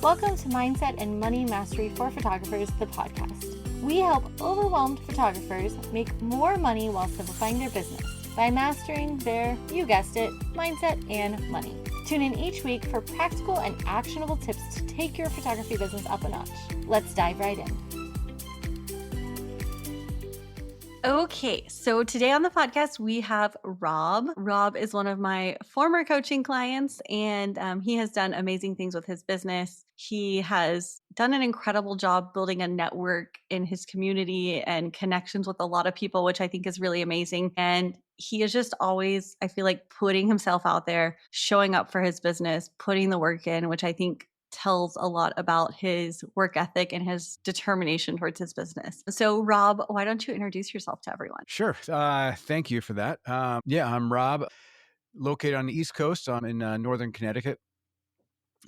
Welcome to Mindset and Money Mastery for Photographers, the podcast. We help overwhelmed photographers make more money while simplifying their business by mastering their, you guessed it, mindset and money. Tune in each week for practical and actionable tips to take your photography business up a notch. Let's dive right in. Okay, so today on the podcast, we have Rob. Rob is one of my former coaching clients, and he has done amazing things with his business. He has done an incredible job building a network in his community and connections with a lot of people, which I think is really amazing. And he is just always, I feel like, putting himself out there, showing up for his business, putting the work in, which I think tells a lot about his work ethic and his determination towards his business. So Rob, why don't you introduce yourself to everyone? Sure. Thank you for that. I'm Rob, located on the East Coast. I'm in Northern Connecticut,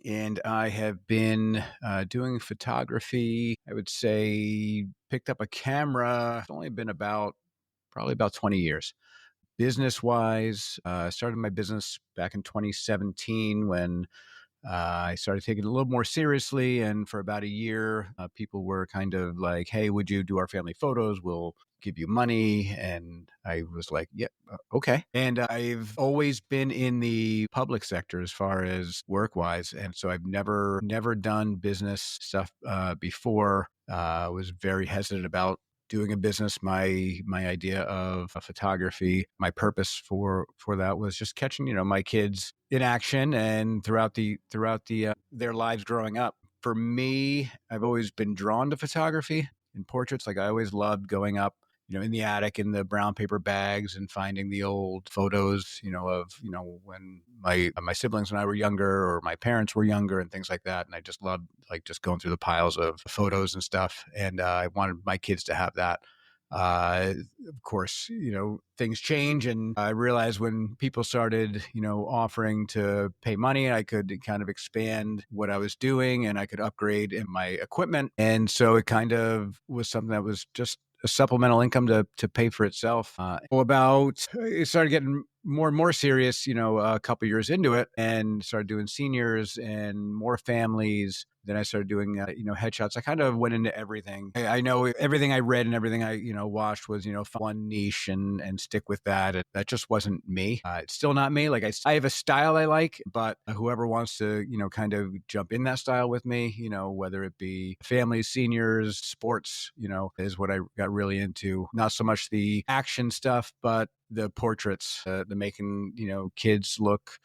and I have been doing photography. I would say picked up a camera. It's only been probably about 20 years. Business-wise, I started my business back in 2017 when I started taking it a little more seriously. And for about a year, people were kind of like, hey, would you do our family photos? We'll give you money. And I was like, yeah, okay. And I've always been in the public sector as far as work wise. And so I've never done business stuff before. I was very hesitant about doing a business. My idea of photography, my purpose for that was just catching, my kids in action and throughout their lives growing up. For me, I've always been drawn to photography and portraits. Like I always loved going up, in the attic in the brown paper bags and finding the old photos, of, when my siblings and I were younger or my parents were younger and things like that. And I just loved just going through the piles of photos and stuff. And I wanted my kids to have that. Of course, things change. And I realized when people started, offering to pay money, I could kind of expand what I was doing and I could upgrade in my equipment. And so it kind of was something that was just a supplemental income to pay for itself. It started getting more and more serious, a couple years into it, and started doing seniors and more families. Then I started doing, headshots. I kind of went into everything. I know everything I read and everything I, watched was, one niche and stick with that. And that just wasn't me. It's still not me. Like I have a style I like, but whoever wants to, kind of jump in that style with me, whether it be families, seniors, sports, is what I got really into. Not so much the action stuff, but the portraits, the making, kids look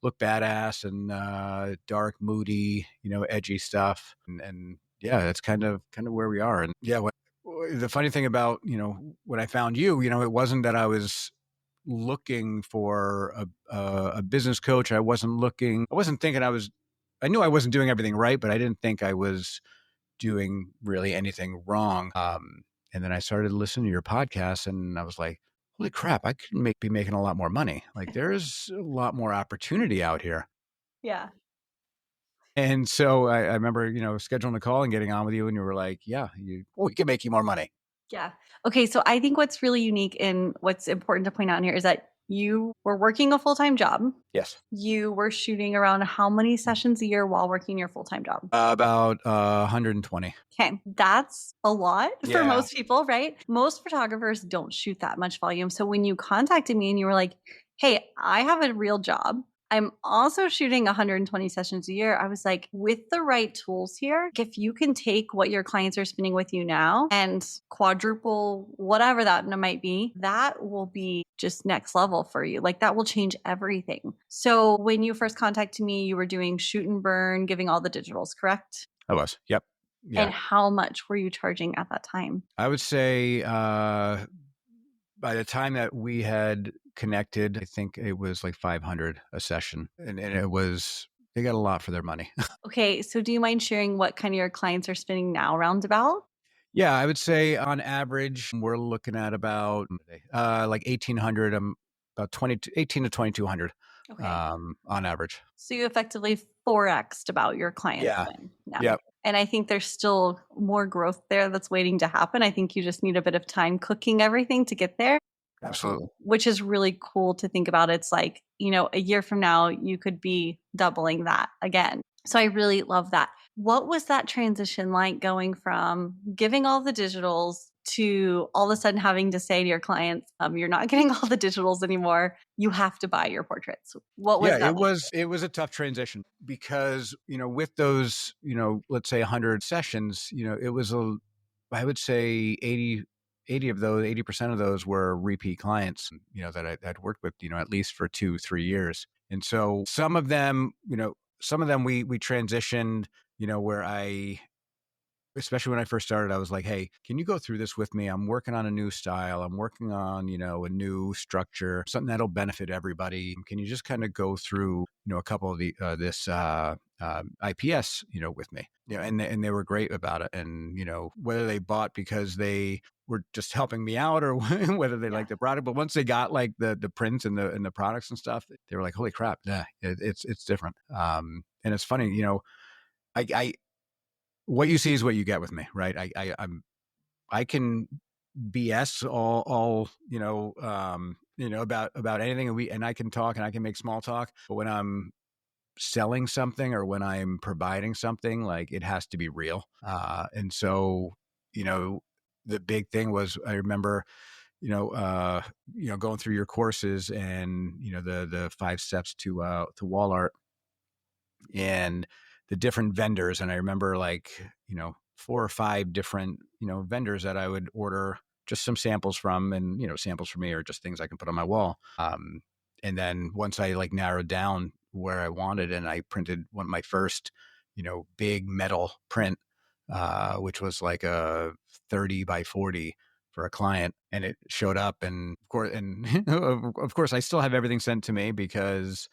badass and dark, moody, edgy stuff. And yeah, that's kind of where we are. And yeah, the funny thing about, when I found you, it wasn't that I was looking for a business coach. I wasn't thinking I knew I wasn't doing everything right, but I didn't think I was doing really anything wrong. And then I started listening to your podcast and I was like, holy crap, I could be making a lot more money. Like there's a lot more opportunity out here. Yeah. And so I remember, scheduling a call and getting on with you and you were like, yeah, we can make you more money. Yeah. Okay. So I think what's really unique and what's important to point out in here is that you were working a full-time job. Yes. You were shooting around how many sessions a year while working your full-time job? About 120. Okay. That's a lot for Yeah. most people, right? Most photographers don't shoot that much volume. So when you contacted me and you were like, hey, I have a real job. I'm also shooting 120 sessions a year. I was like, with the right tools here, if you can take what your clients are spending with you now and quadruple whatever that might be, that will be just next level for you. Like that will change everything. So when you first contacted me, you were doing shoot and burn, giving all the digitals, correct? I was. Yep. Yeah. And how much were you charging at that time? I would say by the time that we had connected, I think it was like 500 a session. And they got a lot for their money. Okay. So do you mind sharing what kind of your clients are spending now roundabout? Yeah, I would say on average, we're looking at about like 1,800, about 18 to 2,200 Okay. on average. So you effectively 4x'd about your clients Yeah. then now. Yep. And I think there's still more growth there that's waiting to happen. I think you just need a bit of time cooking everything to get there. Absolutely. Which is really cool to think about. It's like, a year from now, you could be doubling that again. So I really love that. What was that transition like going from giving all the digitals to all of a sudden having to say to your clients, you're not getting all the digitals anymore. You have to buy your portraits. What was Yeah, that like? it was a tough transition because, with those, let's say 100 sessions, it was I would say 80 of those, 80% of those were repeat clients, that I'd worked with, at least for 2, 3 years. And so some of them we transitioned, where I especially when I first started, I was like, "Hey, can you go through this with me? I'm working on a new style. I'm working on, a new structure, something that'll benefit everybody. Can you just kind of go through, a couple of this IPS, with me?" And they were great about it. And whether they bought because they were just helping me out or whether they Yeah. liked the product, but once they got like the prints and the products and stuff, they were like, "Holy crap, yeah, it's different." And it's funny, I what you see is what you get with me, right? I can BS all about anything, and I can talk and I can make small talk, but when I'm selling something or when I'm providing something, like it has to be real. And so, you know, the big thing was I remember, going through your courses and the 5 steps to wall art and the different vendors. And I remember like, 4 or 5 different, vendors that I would order just some samples from. And, samples for me are just things I can put on my wall. And then once I like narrowed down where I wanted and I printed one of my first, big metal print, which was like a 30 by 40 for a client, and it showed up. And of course I still have everything sent to me because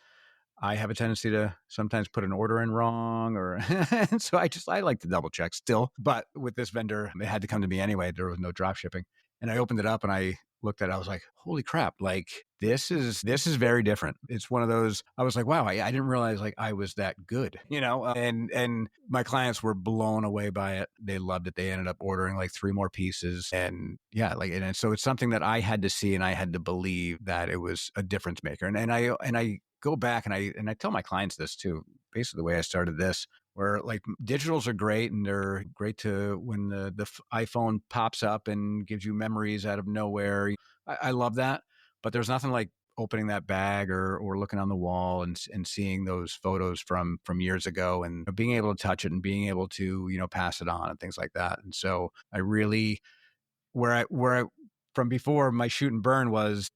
I have a tendency to sometimes put an order in wrong or and so I like to double check still. But with this vendor, it had to come to me anyway. There was no drop shipping. And I opened it up and I looked at it. I was like, holy crap, like this is very different. It's one of those, I was like, wow, I didn't realize like I was that good, and my clients were blown away by it. They loved it. They ended up ordering like 3 more pieces. And yeah, like so it's something that I had to see and I had to believe that it was a difference maker. And I go back and I tell my clients this too. Basically, the way I started this, where like digitals are great and they're great to when the iPhone pops up and gives you memories out of nowhere. I love that, but there's nothing like opening that bag or looking on the wall and seeing those photos from years ago and being able to touch it and being able to pass it on and things like that. And so I really where I from before my shoot and burn was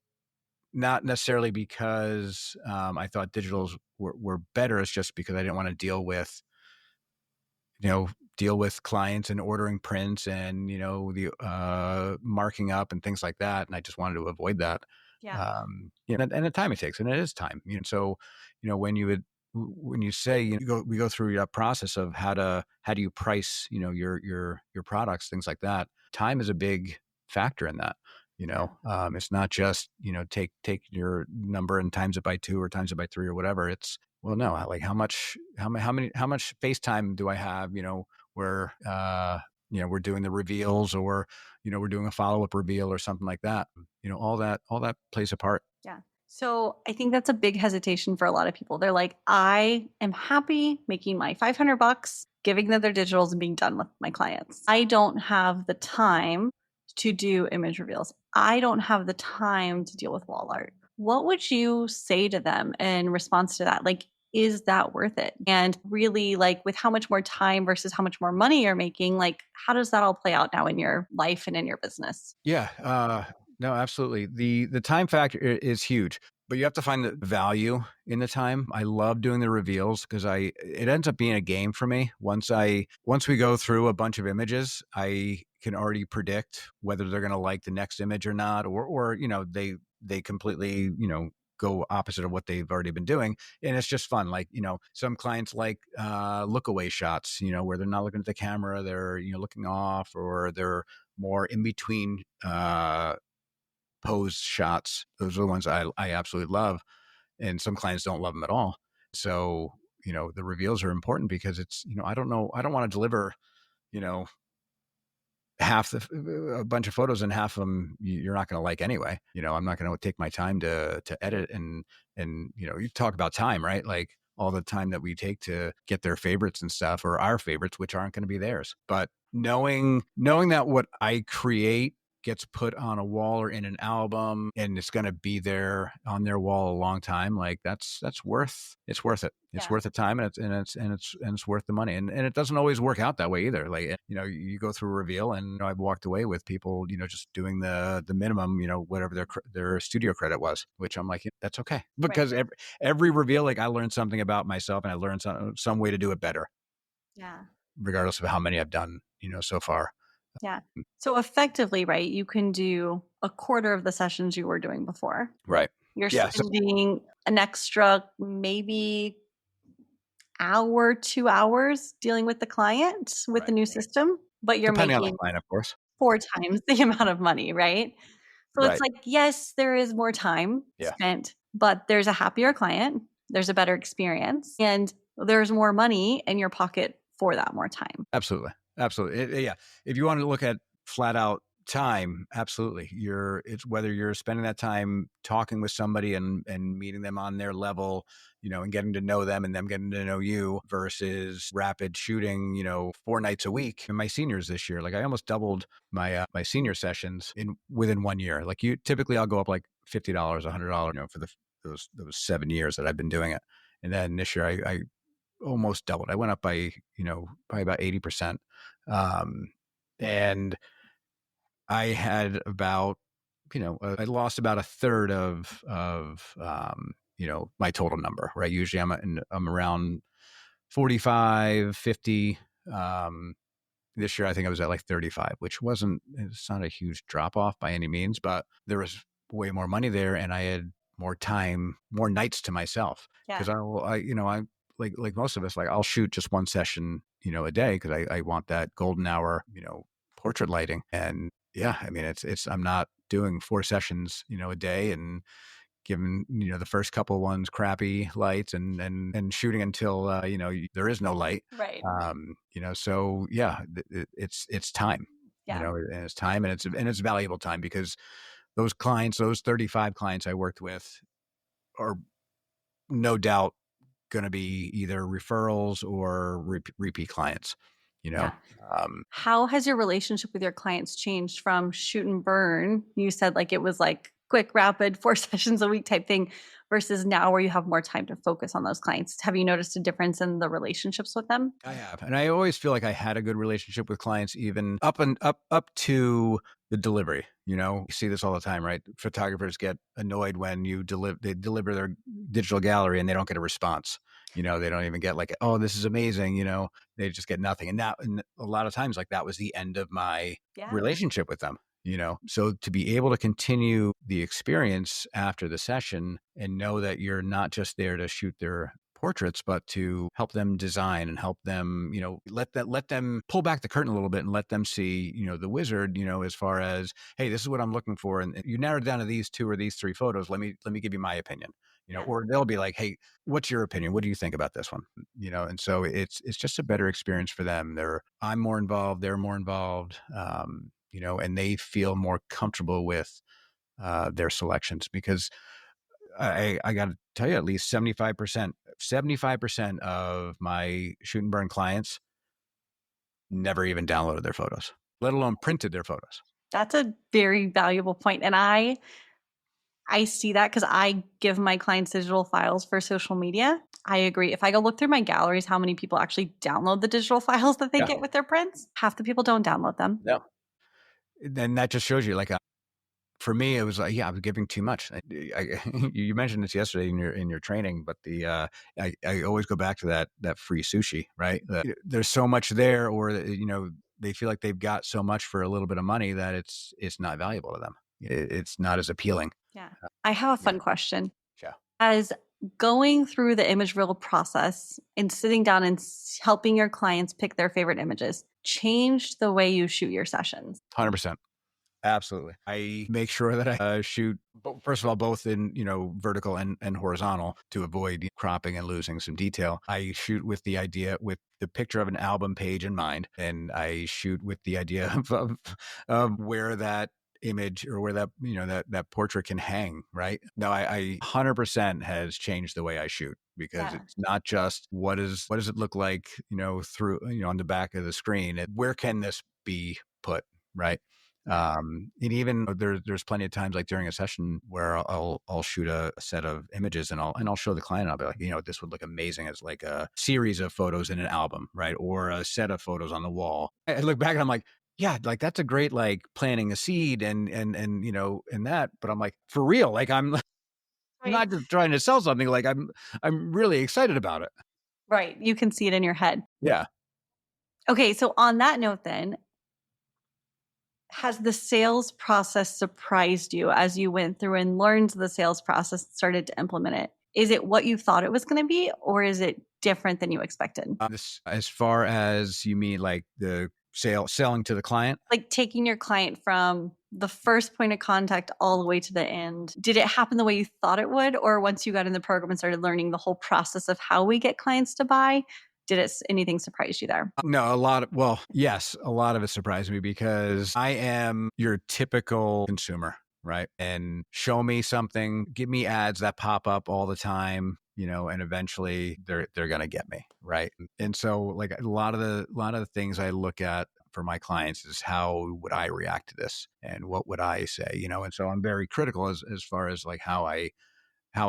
not necessarily because, I thought digitals were better. It's just because I didn't wanna you know, deal with clients and ordering prints and, the, marking up and things like that, and I just wanted to avoid that. Yeah. And the time it takes, and it is time, so, when you would when you say, we go through that process of how do you price, your products, things like that. Time is a big factor in that, Yeah. it's not just, take your number and times it by 2 or times it by 3 or whatever. It's, well, no, like how much FaceTime do I have, where, we're doing the reveals or, we're doing a follow-up reveal or something like that. All that plays a part. Yeah. So I think that's a big hesitation for a lot of people. They're like, I am happy making my 500 bucks, giving them their digitals and being done with my clients. I don't have the time to do image reveals. I don't have the time to deal with wall art. What would you say to them in response to that? Like, is that worth it? And really, like, with how much more time versus how much more money you're making, like, how does that all play out now in your life and in your business? Yeah, no, absolutely. The time factor is huge, but you have to find the value in the time. I love doing the reveals because I it ends up being a game for me. Once we go through a bunch of images, I can already predict whether they're going to like the next image or not, or they completely go opposite of what they've already been doing. And it's just fun. Like, some clients like look away shots, where they're not looking at the camera, they're looking off, or they're more in between pose shots. Those are the ones I absolutely love. And some clients don't love them at all. So, the reveals are important because it's, I don't know, I don't want to deliver, you know, a bunch of photos and half of them you're not going to like anyway. I'm not going to take my time to edit and you talk about time, right? Like, all the time that we take to get their favorites and stuff, or our favorites, which aren't going to be theirs. But knowing that what I create gets put on a wall or in an album and it's going to be there on their wall a long time, like that's worth it's worth it. It's Yeah. worth the time, and it's worth the money. And it doesn't always work out that way either. Like, you go through a reveal, and I've walked away with people, just doing the minimum, whatever their studio credit was, which I'm like, that's okay, Right. because every reveal, like, I learned something about myself, and I learned some way to do it better, Yeah. regardless of how many I've done, so far. Yeah. So effectively, right, you can do a quarter of the sessions you were doing before. Right. You're Yeah. So, spending an extra maybe hour, 2 hours dealing with the client with the right. new system, but you're Depending on the making client, of course. 4 times the amount of money, right? So it's Right. like, yes, there is more time Yeah. spent, but there's a happier client, there's a better experience, and there's more money in your pocket for that more time. Absolutely. Absolutely. Yeah. If you want to look at flat out time, absolutely. It's whether you're spending that time talking with somebody and meeting them on their level, and getting to know them and them getting to know you, versus rapid shooting, 4 nights a week. In my seniors this year, like, I almost doubled my senior sessions within 1 year. Like, typically I'll go up like $50, $100, for those 7 years that I've been doing it. And then this year I almost doubled. I went up by, probably about 80%. And I had about, I lost about a third of my total number, right? Usually I'm around 45, 50. This year, I think I was at like 35, which it's not a huge drop off by any means, but there was way more money there, and I had more time, more nights to myself. Yeah. Because I like most of us, like, I'll shoot just one session, a day, because I want that golden hour, portrait lighting. And yeah, I mean, I'm not doing 4 sessions, a day, and given, the first couple ones crappy lights, and shooting until, there is no light. Right. So yeah, it's time, Yeah. and it's time, and it's valuable time, because those 35 clients I worked with are no doubt going to be either referrals or repeat clients, you know? Yeah. Um, How has your relationship with your clients changed from shoot and burn? You said like it was like quick, rapid, 4 sessions a week type thing versus now where you have more time to focus on those clients. Have you noticed a difference in the relationships with them? I have, and I always feel like I had a good relationship with clients, even up to the delivery. You see this all the time, right? Photographers get annoyed when they deliver their digital gallery and they don't get a response. They don't even get like, "Oh, this is amazing." They just get nothing. And a lot of times, like, that was the end of my Yeah. relationship with them. So to be able to continue the experience after the session and know that you're not just there to shoot their portraits, but to help them design and help them, let them pull back the curtain a little bit and let them see, the wizard, as far as, hey, this is what I'm looking for. And you narrowed down to these 2 or these 3 photos. Let me give you my opinion, Yeah. or they'll be like, hey, what's your opinion? What do you think about this one? And so it's just a better experience for them. I'm more involved. They're more involved. And they feel more comfortable with their selections, because I got to tell you, at least 75% of my shoot and burn clients never even downloaded their photos, let alone printed their photos. That's a very valuable point. And I see that because I give my clients digital files for social media. I agree. If I go look through my galleries, how many people actually download the digital files that they Yeah. get with their prints? Half the people don't download them. No. Then that just shows you, like, for me, it was like, yeah, I was giving too much. You mentioned this yesterday in your training, but I always go back to that free sushi, right? There's so much there, or they feel like they've got so much for a little bit of money that it's not valuable to them. It's not as appealing. Yeah. I have a Yeah, fun question. yeah, As going through the image reel process and sitting down and helping your clients pick their favorite images changed the way you shoot your sessions? 100%. Absolutely. I make sure that I shoot, first of all, both in, vertical and horizontal, to avoid cropping and losing some detail. I shoot with the picture of an album page in mind, and I shoot with the idea of where that image or where that, that portrait can hang, right? No, I 100% has changed the way I shoot, because Yeah. it's not just what does it look like, through, on the back of the screen. Where can this be put, right? Yeah. And even there's plenty of times, like during a session, where I'll shoot a set of images, and I'll show the client. I'll be like, this would look amazing as like a series of photos in an album, right? Or a set of photos on the wall. I look back and I'm like, yeah, like that's a great, like, planting a seed and and that. But I'm like, for real, like I'm Right. not just trying to sell something. Like I'm really excited about it. Right. You can see it in your head. Yeah. Okay, so on that note then, has the sales process surprised you as you went through and learned the sales process and started to implement it? Is it what you thought it was gonna be, or is it different than you expected? This, as far as you mean, like the selling to the client. Like, taking your client from the first point of contact all the way to the end, did it happen the way you thought it would? Or once you got in the program and started learning the whole process of how we get clients to buy, did anything surprise you there? No, yes, a lot of it surprised me, because I am your typical consumer, right? And show me something, give me ads that pop up all the time, and eventually they're gonna get me, right? And so, like, a lot of the things I look at for my clients is, how would I react to this, and what would I say, And so I'm very critical as far as like how I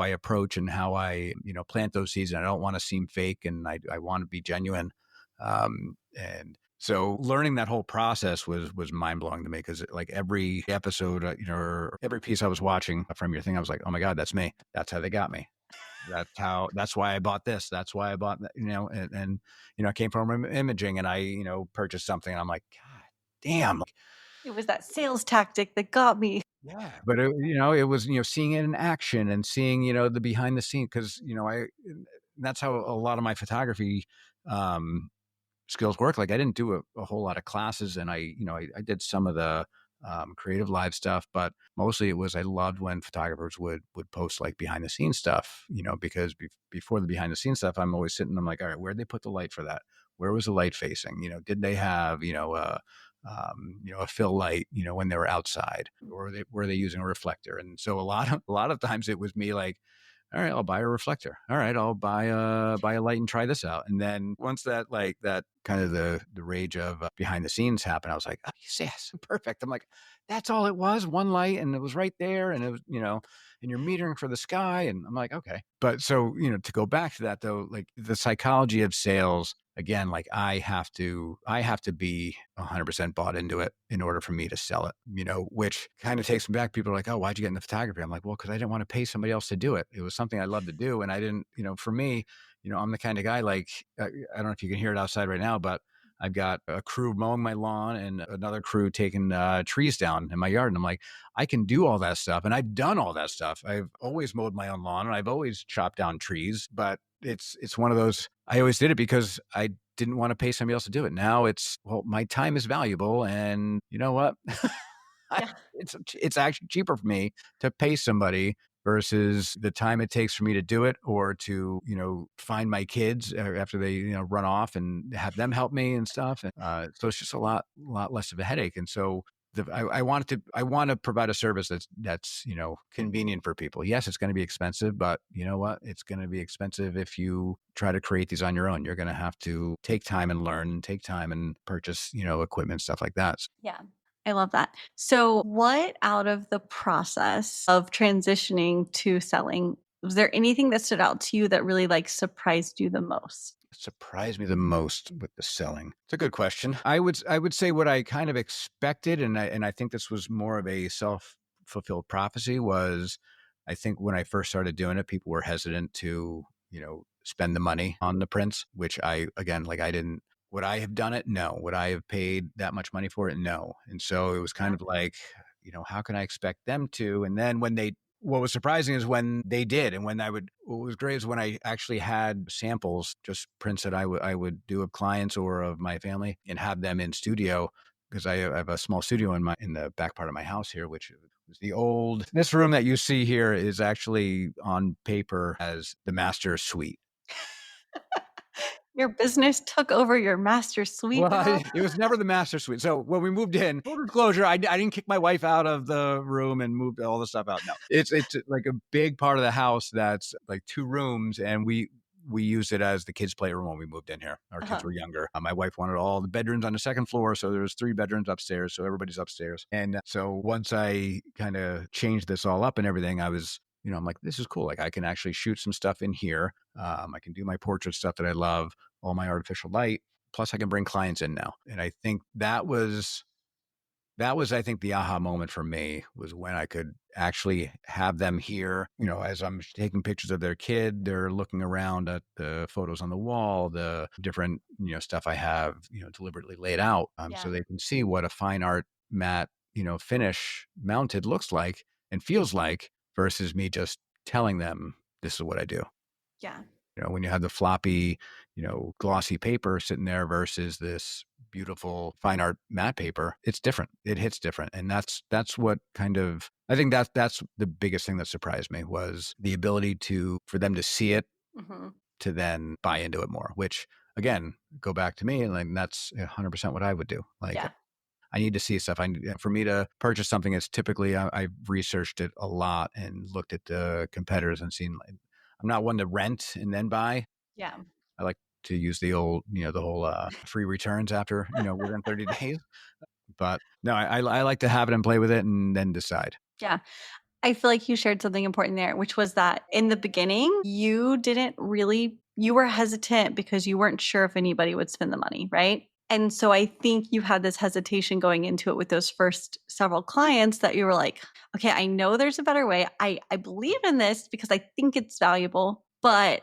approach and how I, plant those seeds. And I don't want to seem fake, and I want to be genuine. And so learning that whole process was mind blowing to me, because like every episode, or every piece I was watching from your thing, I was like, oh my God, that's me. That's how they got me. That's why I bought this. That's why I bought that, I came from imaging, and I, purchased something, and I'm like, God damn. It was that sales tactic that got me. Yeah, but it was, seeing it in action, and seeing, the behind the scene, because, that's how a lot of my photography um, skills work. Like, I didn't do a whole lot of classes, and I did some of the creative live stuff, but mostly it was, I loved when photographers would post like behind the scenes stuff, because before the behind the scenes stuff, I'm always sitting, I'm like, all right, where'd they put the light for that? Where was the light facing? Did they have, a fill light, when they were outside, or were they using a reflector? And so a lot of times it was me like, all right, I'll buy a reflector. All right, I'll buy a light and try this out. And then once that kind of the rage of behind the scenes happened, I was like, oh, yes, perfect. I'm like, that's all it was, one light, and it was right there, and it was, and you're metering for the sky, and I'm like, okay. But so, to go back to that though, like the psychology of sales, again, like I have to be 100% bought into it in order for me to sell it, which kind of takes me back. People are like, oh, why'd you get into photography? I'm like, well, because I didn't want to pay somebody else to do it. It was something I loved to do. And I didn't, for me, I'm the kind of guy, like, I don't know if you can hear it outside right now, but I've got a crew mowing my lawn and another crew taking trees down in my yard. And I'm like, I can do all that stuff. And I've done all that stuff. I've always mowed my own lawn, and I've always chopped down trees, but it's one of those, I always did it because I didn't want to pay somebody else to do it. Now it's, well, my time is valuable, and you know what? I, Yeah. it's actually cheaper for me to pay somebody versus the time it takes for me to do it, or to, find my kids after they, run off, and have them help me and stuff. And so it's just a lot less of a headache. And so I want to provide a service that's convenient for people. Yes, it's going to be expensive, but you know what? It's going to be expensive if you try to create these on your own. You're going to have to take time and learn, and take time and purchase, equipment, stuff like that. Yeah. I love that. So, what out of the process of transitioning to selling, was there anything that stood out to you that really like surprised you the most? Surprised me the most with the selling? It's a good question. I would say what I kind of expected, and I think this was more of a self-fulfilled prophecy, was, I think when I first started doing it, people were hesitant to, spend the money on the prints, which I, again, like, I didn't, would I have done it? No. Would I have paid that much money for it? No. And so it was kind Yeah. of like, how can I expect them to? And then what was surprising is when they did, and what was great is when I actually had samples, just prints that I would do of clients or of my family, and have them in studio, because I have a small studio in the back part of my house here, which was this room that you see here is actually on paper as the master suite. Your business took over your master suite, Well, Rob? it was never the master suite. So when we moved in, full disclosure, I didn't kick my wife out of the room and moved all the stuff out. No, it's like a big part of the house that's like 2 rooms, and we used it as the kids' playroom when we moved in here. Our kids Uh-huh. were younger. My wife wanted all the bedrooms on the second floor, so there was 3 bedrooms upstairs, so everybody's upstairs. And so once I kind of changed this all up and everything, I was, I'm like, this is cool. Like I can actually shoot some stuff in here. I can do my portrait stuff that I love, all my artificial light. Plus, I can bring clients in now. And I think that was I think the aha moment for me was when I could actually have them here, as I'm taking pictures of their kid, they're looking around at the photos on the wall, the different, stuff I have, deliberately laid out, so Yeah. they can see what a fine art matte, finish mounted looks like and feels like versus me just telling them this is what I do. Yeah. When you have the floppy, glossy paper sitting there versus this beautiful fine art matte paper, it's different. It hits different. And that's what kind of, I think that's the biggest thing that surprised me was the ability for them to see it, Mhm. to then buy into it more, which again, go back to me and like, that's 100% what I would do. Like Yeah. I need to see stuff. For me to purchase something, it's typically I've researched it a lot and looked at the competitors and seen. Like, I'm not one to rent and then buy. Yeah. I like to use the whole free returns after within 30 days. But no, I like to have it and play with it and then decide. Yeah. I feel like you shared something important there, which was that in the beginning, you were hesitant because you weren't sure if anybody would spend the money, right? And so I think you had this hesitation going into it with those first several clients that you were like, okay, I know there's a better way. I believe in this because I think it's valuable, but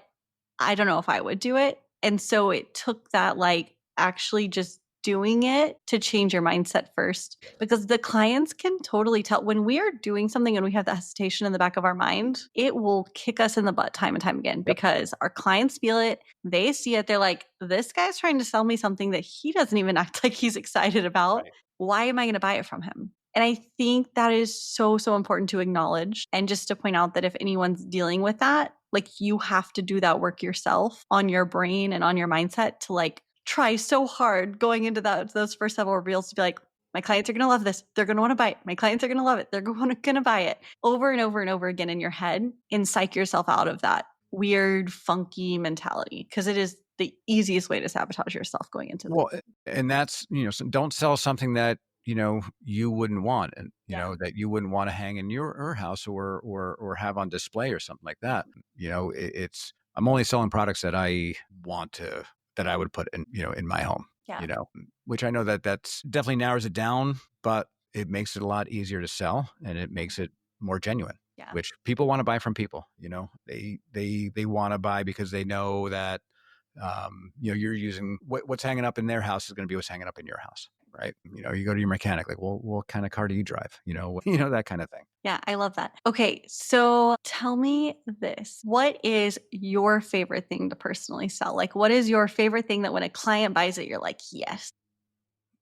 I don't know if I would do it. And so it took that like actually just doing it to change your mindset first because the clients can totally tell when we are doing something and we have that hesitation in the back of our mind, it will kick us in the butt time and time again Yep. because our clients feel it, they see it, they're like, this guy's trying to sell me something that he doesn't even act like he's excited about. Right. Why am I going to buy it from him? And I think that is so, so important to acknowledge. And just to point out that if anyone's dealing with that, like you have to do that work yourself on your brain and on your mindset to like try so hard going into those first several reels to be like, my clients are going to love this. They're going to want to buy it. My clients are going to love it. They're going to buy it over and over and over again in your head and psych yourself out of that weird, funky mentality because it is the easiest way to sabotage yourself going into this. Well, and that's, so don't sell something that, you wouldn't want and, Yeah. that you wouldn't want to hang in your house or have on display or something like that. I'm only selling products that that I would put in my home, Yeah. which I know that's definitely narrows it down, but it makes it a lot easier to sell and it makes it more genuine, Yeah. which people want to buy from people, they want to buy because they know that you're using what's hanging up in their house is going to be what's hanging up in your house, right? You go to your mechanic, like, well, what kind of car do you drive? That kind of thing. Yeah, I love that. Okay, so tell me this. What is your favorite thing to personally sell? Like, what is your favorite thing that when a client buys it, you're like, yes.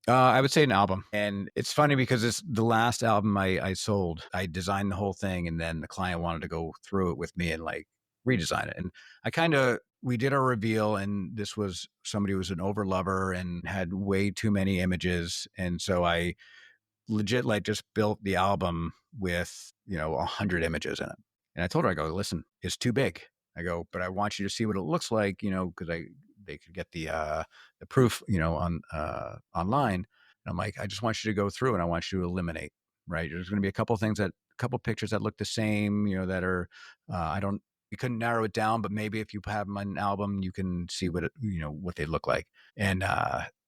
I would say an album. And it's funny because it's the last album I sold. I designed the whole thing and then the client wanted to go through it with me and like redesign it. And we did our reveal and this was somebody who was an overlover and had way too many images. And so I legit like just built the album with 100 images in it, and I told her, I go, listen, it's too big. I go, but I want you to see what it looks like, because they could get the proof on online, and I'm like, I just want you to go through and I want you to eliminate, right? There's going to be a couple pictures that look the same, that are I don't you couldn't narrow it down, but maybe if you have them on an album you can see what they look like. And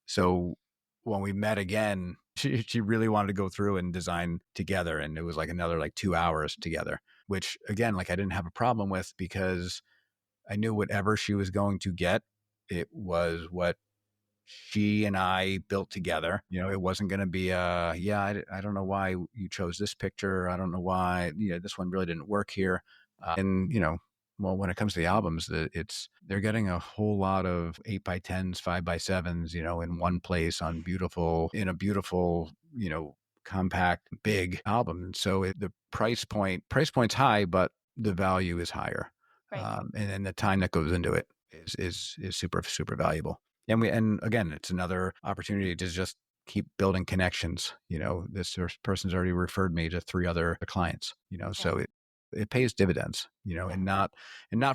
so when we met again, she really wanted to go through and design together. And it was like another like 2 hours together, which again, like I didn't have a problem with because I knew whatever she was going to get, it was what she and I built together. It wasn't going to be yeah, I don't know why you chose this picture. I don't know why, this one really didn't work here. And, well, when it comes to the albums, they're getting a whole lot of 8x10s, 5x7s, in one place in a beautiful, compact, big album. And so the price point's high, but the value is higher. Right. And then the time that goes into it. is super, super valuable. And again, it's another opportunity to just keep building connections. This person's already referred me to 3 other clients, Yeah. so it pays dividends, Yeah. and not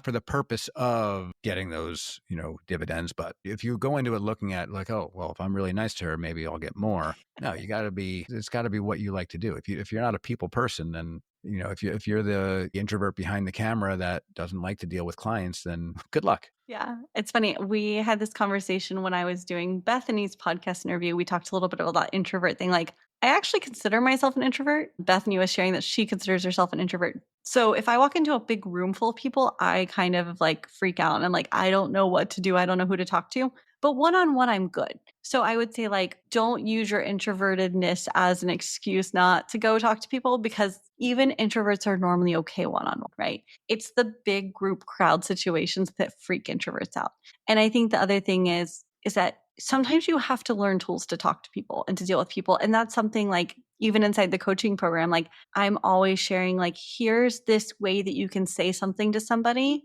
for the purpose of getting those, dividends. But if you go into it looking at like, oh, well, if I'm really nice to her, maybe I'll get more. No, it's gotta be what you like to do. If you're not a people person, then, if you're the introvert behind the camera that doesn't like to deal with clients, then good luck. Yeah, it's funny. We had this conversation when I was doing Bethany's podcast interview. We talked a little bit about that introvert thing. Like, I actually consider myself an introvert. Bethany was sharing that she considers herself an introvert. So if I walk into a big room full of people, I kind of like freak out and I'm like, I don't know what to do. I don't know who to talk to. But one on one, I'm good. So I would say, like, don't use your introvertedness as an excuse not to go talk to people because even introverts are normally okay one on one, right? It's the big group crowd situations that freak introverts out. And I think the other thing is that sometimes you have to learn tools to talk to people and to deal with people. And that's something like even inside the coaching program, like I'm always sharing like here's this way that you can say something to somebody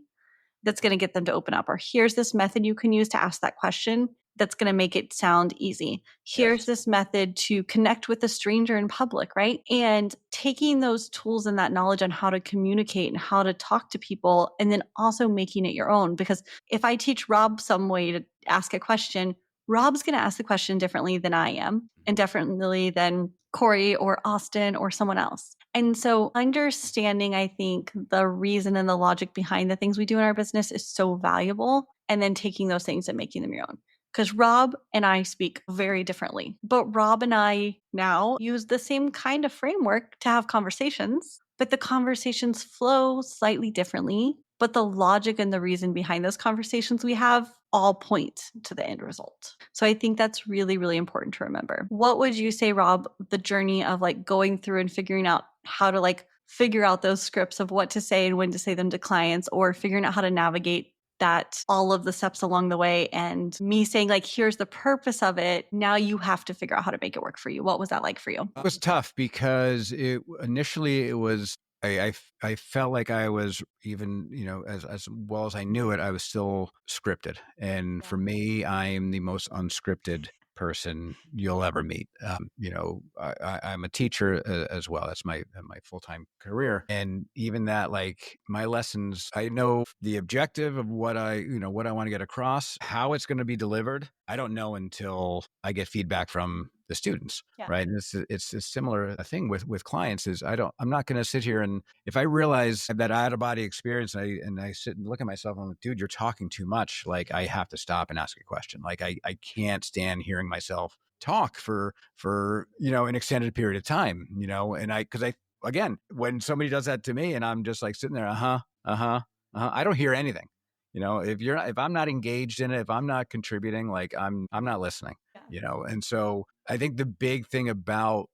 that's going to get them to open up. Or here's this method you can use to ask that question that's going to make it sound easy. Here's Yes. this method to connect with a stranger in public, right? And taking those tools and that knowledge on how to communicate and how to talk to people, and then also making it your own. Because if I teach Rob some way to ask a question, Rob's going to ask the question differently than I am, and differently than Corey or Austin or someone else. And so understanding, I think, the reason and the logic behind the things we do in our business is so valuable. And then taking those things and making them your own. Because Rob and I speak very differently, but Rob and I now use the same kind of framework to have conversations, but the conversations flow slightly differently. But the logic and the reason behind those conversations we have all point to the end result. So I think that's really, really important to remember. What would you say, Rob, the journey of like going through and figuring out how to like figure out those scripts of what to say and when to say them to clients, or figuring out how to navigate that all of the steps along the way, and me saying like here's the purpose of it, now you have to figure out how to make it work for you? What was that like for you? It was tough because initially it was I felt like I was, even, as well as I knew it, I was still scripted. And Yeah. for me, I am the most unscripted person you'll ever meet. I'm a teacher as well. That's my full time career, and even that, like my lessons, I know the objective of what I want to get across. How it's going to be delivered, I don't know until I get feedback from the students. Yeah. Right. And it's a similar thing with clients. I'm not going to sit here, and if I realize that out of body experience, and I sit and look at myself, I'm like, dude, you're talking too much. Like I have to stop and ask a question. Like I can't stand hearing myself talk for an extended period of time, and because again, when somebody does that to me and I'm just like sitting there, I don't hear anything. If I'm not engaged in it, if I'm not contributing, like I'm not listening. Yeah. And so I think the big thing about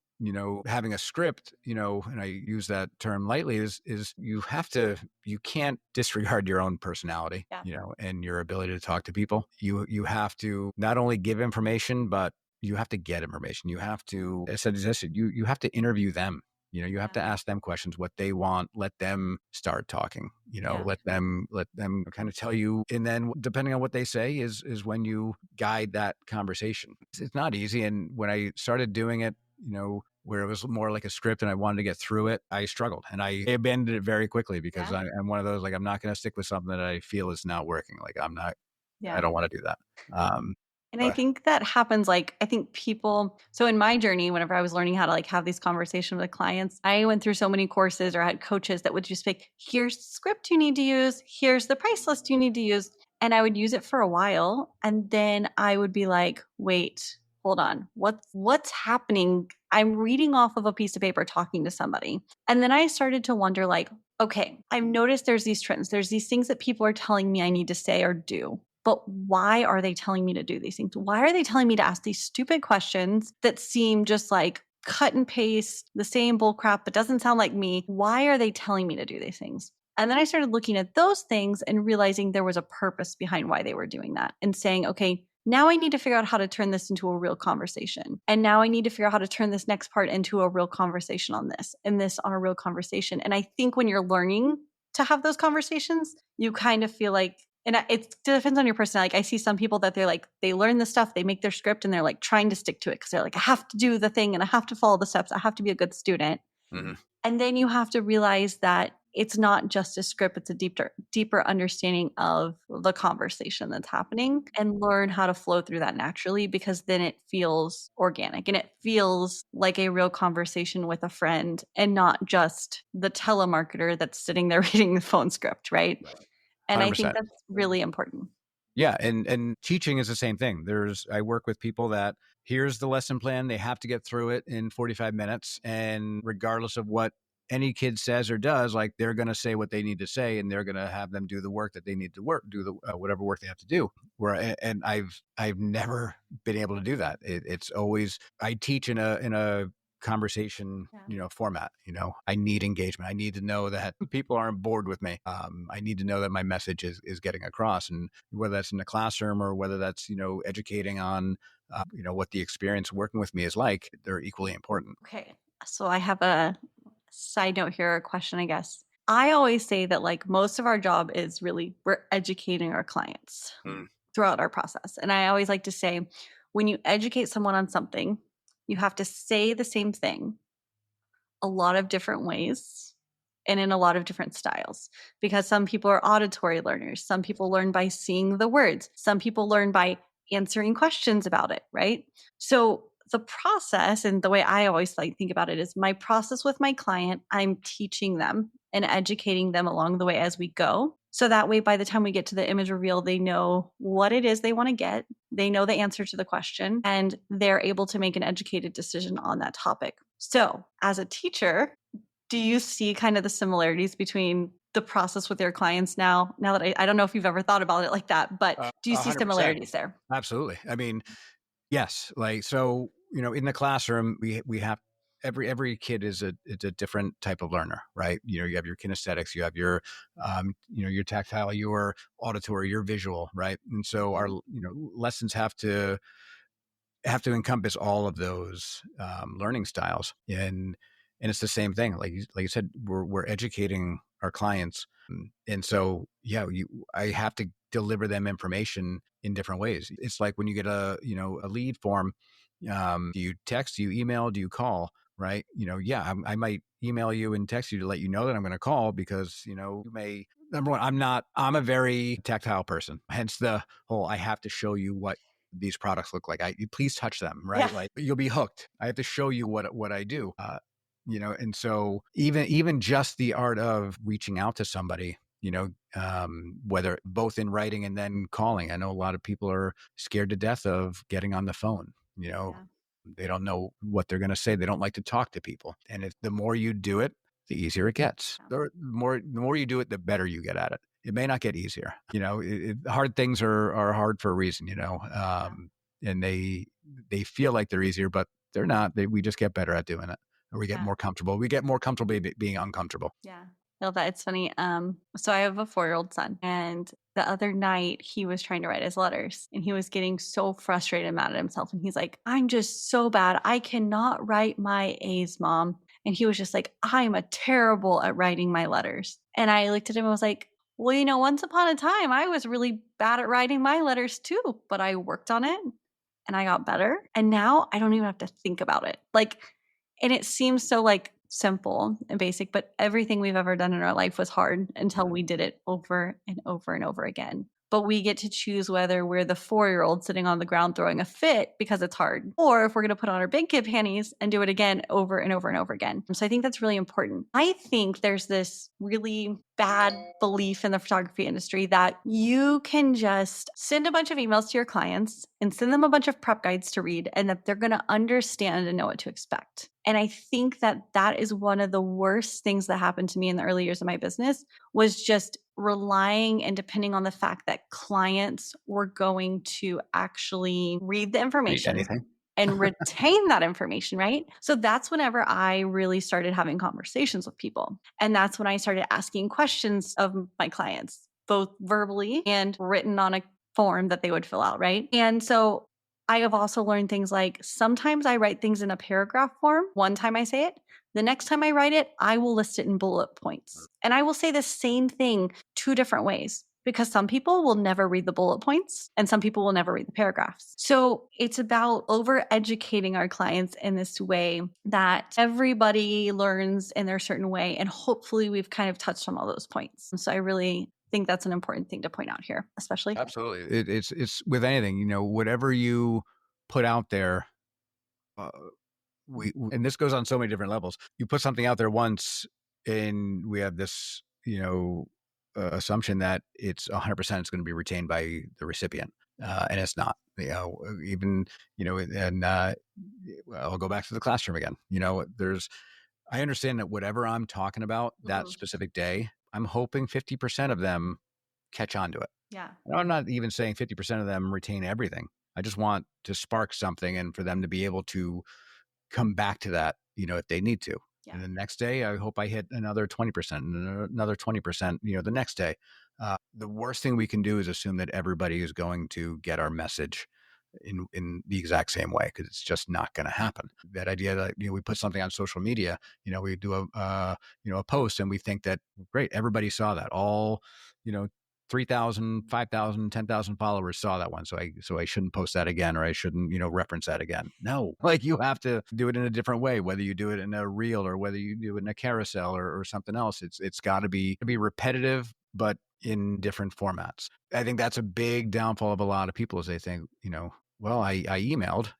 having a script, and I use that term lightly, is you can't disregard your own personality, Yeah. and your ability to talk to people. You have to not only give information, but you have to get information. You have to, as I said, you have to interview them. You have Yeah. to ask them questions, what they want, let them start talking, Yeah. let them kind of tell you. And then depending on what they say is when you guide that conversation. It's not easy. And when I started doing it, where it was more like a script and I wanted to get through it, I struggled and I abandoned it very quickly because Yeah. I'm one of those, like, I'm not going to stick with something that I feel is not working. Like I Yeah. don't want to do that. Um, And I but think that happens, like, I think people, so in my journey, whenever I was learning how to like have these conversations with clients, I went through so many courses or had coaches that would just be like, here's the script you need to use, here's the price list you need to use. And I would use it for a while. And then I would be like, wait, hold on. What's happening? I'm reading off of a piece of paper talking to somebody. And then I started to wonder, like, okay, I've noticed there's these trends. There's these things that people are telling me I need to say or do. But why are they telling me to do these things? Why are they telling me to ask these stupid questions that seem just like cut and paste the same bull crap, but doesn't sound like me? Why are they telling me to do these things? And then I started looking at those things and realizing there was a purpose behind why they were doing that, and saying, okay, now I need to figure out how to turn this into a real conversation. And now I need to figure out how to turn this next part into a real conversation on this, and this on a real conversation. And I think when you're learning to have those conversations, you kind of feel like it depends on your personality. Like, I see some people that they're like, they learn the stuff, they make their script, and they're like trying to stick to it because they're like, I have to do the thing and I have to follow the steps. I have to be a good student. Mhm. And then you have to realize that it's not just a script, it's a deeper understanding of the conversation that's happening, and learn how to flow through that naturally, because then it feels organic and it feels like a real conversation with a friend and not just the telemarketer that's sitting there reading the phone script, right? And I think 100%. that's really important. Yeah, and teaching is the same thing. I work with people that here's the lesson plan, they have to get through it in 45 minutes, and regardless of what any kid says or does, like, they're going to say what they need to say, and they're going to have them do the work that they need to do the whatever work they have to do. And I've never been able to do that. It's always, I teach in a conversation, Yeah. format. I need engagement. I need to know that people aren't bored with me. I need to know that my message is getting across, and whether that's in the classroom or whether that's educating on what the experience working with me is like, they're equally important. Okay. So I have a side note here, a question, I guess. I always say that like most of our job is really we're educating our clients Mm. throughout our process. And I always like to say, when you educate someone on something, you have to say the same thing a lot of different ways and in a lot of different styles, because some people are auditory learners. Some people learn by seeing the words. Some people learn by answering questions about it, right? So the process, and the way I always like think about it, is my process with my client, I'm teaching them and educating them along the way as we go. So that way, by the time we get to the image reveal, they know what it is they want to get. They know the answer to the question, and they're able to make an educated decision on that topic. So, as a teacher, do you see kind of the similarities between the process with your clients now? Now that I don't know if you've ever thought about it like that, but do you see 100%. similarities there? Absolutely. I mean, yes, like, so, in the classroom, we have every kid is a different type of learner, right? You have your kinesthetics, you have your tactile, your auditory, your visual, right? And so our Mhm. lessons have to encompass all of those learning styles, and it's the same thing. Like you said, we're educating our clients, and so yeah, I have to deliver them information in different ways. It's like when you get a lead form, do you text, do you email, do you call? Right? Yeah, I might email you and text you to let you know that I'm going to call, because you may. Number one, I'm a very tactile person. Hence the whole, I have to show you what these products look like. You please touch them, Yeah. right? Like, you'll be hooked. I have to show you what I do. And so even just the art of reaching out to somebody, whether both in writing and then calling. I know a lot of people are scared to death of getting on the phone. Yeah. They don't know what they're going to say. They don't like to talk to people. And if the more you do it, the easier it gets. Yeah. The more you do it, the better you get at it. It may not get easier. Hard things are hard for a reason. Yeah. And they feel like they're easier, but they're not. We just get better at doing it, or we get Yeah. more comfortable. We get more comfortable being uncomfortable. Yeah. I love that. It's funny. So I have a 4-year-old son, and the other night he was trying to write his letters and he was getting so frustrated and mad at himself. And he's like, I'm just so bad. I cannot write my A's, mom. And he was just like, I'm a terrible at writing my letters. And I looked at him and was like, well, once upon a time, I was really bad at writing my letters too, but I worked on it and I got better. And now I don't even have to think about it. Like, and it seems so like simple and basic, but everything we've ever done in our life was hard until we did it over and over and over again. But we get to choose whether we're the 4-year-old sitting on the ground throwing a fit because it's hard, or if we're going to put on our big kid panties and do it again over and over and over again. So I think that's really important. I think there's this really bad belief in the photography industry that you can just send a bunch of emails to your clients and send them a bunch of prep guides to read, and that they're going to understand and know what to expect. And I think that that is one of the worst things that happened to me in the early years of my business, was just relying and depending on the fact that clients were going to actually read the Read information anything. and retain that information, right? So that's whenever I really started having conversations with people. And that's when I started asking questions of my clients, both verbally and written on a form that they would fill out, right? And so I have also learned things like sometimes I write things in a paragraph form. One time I say it, the next time I write it, I will list it in bullet points. And I will say the same thing 2 different ways. because some people will never read the bullet points and some people will never read the paragraphs. So it's about over educating our clients in this way that everybody learns in their certain way. And hopefully we've kind of touched on all those points. So I really think that's an important thing to point out here, especially. Absolutely. It's with anything, whatever you put out there, uh, and this goes on so many different levels. You put something out there once, and we have this, assumption that it's 100% it's going to be retained by the recipient, and it's not. Even and well, I'll go back to the classroom again. I understand that whatever I'm talking about that Mhm. specific day, I'm hoping 50% of them catch on to it. Yeah. And I'm not even saying 50% of them retain everything. I just want to spark something and for them to be able to come back to that, if they need to. Yeah. And the next day, I hope I hit another 20% and another 20%, the next day. The worst thing we can do is assume that everybody is going to get our message in the exact same way, because it's just not going to happen. That idea that we put something on social media, we do a post and we think that great, everybody saw that, all you know 3,000, 5,000, 10,000 followers saw that one, so I shouldn't post that again, or I shouldn't reference that again. No, like, you have to do it in a different way, whether you do it in a reel or whether you do it in a carousel or something else. It's got to be repetitive, but in different formats. I think that's a big downfall of a lot of people, is they think, well, I emailed,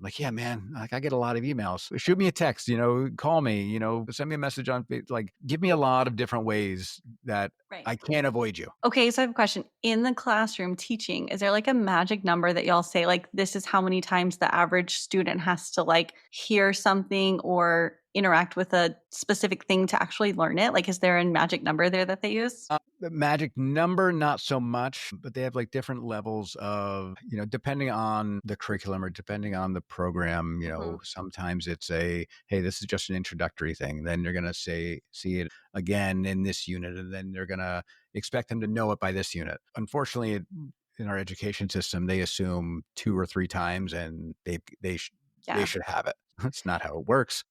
I'm like, yeah, man, like, I get a lot of emails. Shoot me a text, call me, send me a message like, give me a lot of different ways that Right. I can't avoid you. Okay, so I have a question. In the classroom teaching, is there like a magic number that y'all say, like, this is how many times the average student has to like hear something or interact with a specific thing to actually learn it? Like, is there a magic number there that they use? The magic number, not so much, but they have like different levels of, depending on the curriculum or depending on the program, Mhm. sometimes it's hey, this is just an introductory thing. Then you're going to see it again in this unit, and then they're going to expect them to know it by this unit. Unfortunately, in our education system, they assume two or three times and they Yeah. should have it. That's not how it works.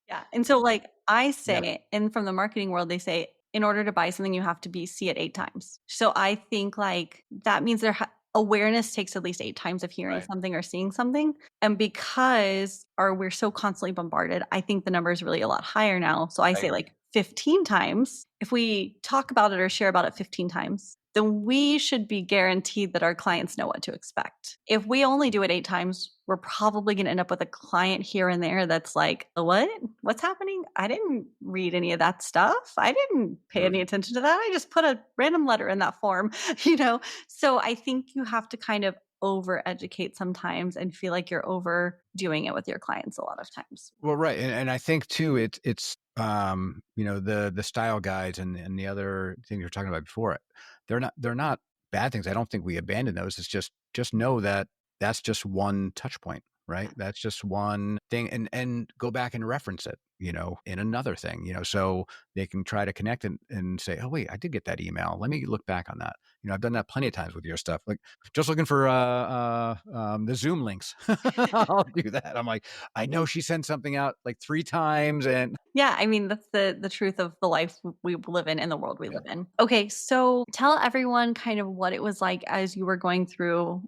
Yeah, and so, like, I Yeah. say and from the marketing world, they say, "In order to buy something, you have to be see it 8 times." So, I think, like, that means awareness takes at least 8 times of hearing Right. something or seeing something, and because we're so constantly bombarded, I think the number is really a lot higher now, so I I say, agree. like, 15 times. If we talk about it or share about it 15 times, then we should be guaranteed that our clients know what to expect. If we only do it 8 times, we're probably gonna end up with a client here and there that's like, "What? What's happening? I didn't read any of that stuff. I didn't pay any attention to that. I just put a random letter in that form," you know? So I think you have to kind of over educate sometimes and feel like you're overdoing it with your clients a lot of times. Well, right, and I think too, it's the style guides and the other thing you're talking about before, they're not bad things. I don't think we abandon those. It's just know that that's just one touch point, right? Yeah. That's just one thing, and go back and reference it, in another thing, so they can try to connect and say, oh wait, I did get that email. Let me look back on that. I've done that plenty of times with your stuff. Like, just looking for the Zoom links. I'll do that. I'm like, I know she sent something out like 3 times, and Yeah, I mean, that's the truth of the life we live in and the world we yeah. live in. Okay, so tell everyone kind of what it was like as you were going through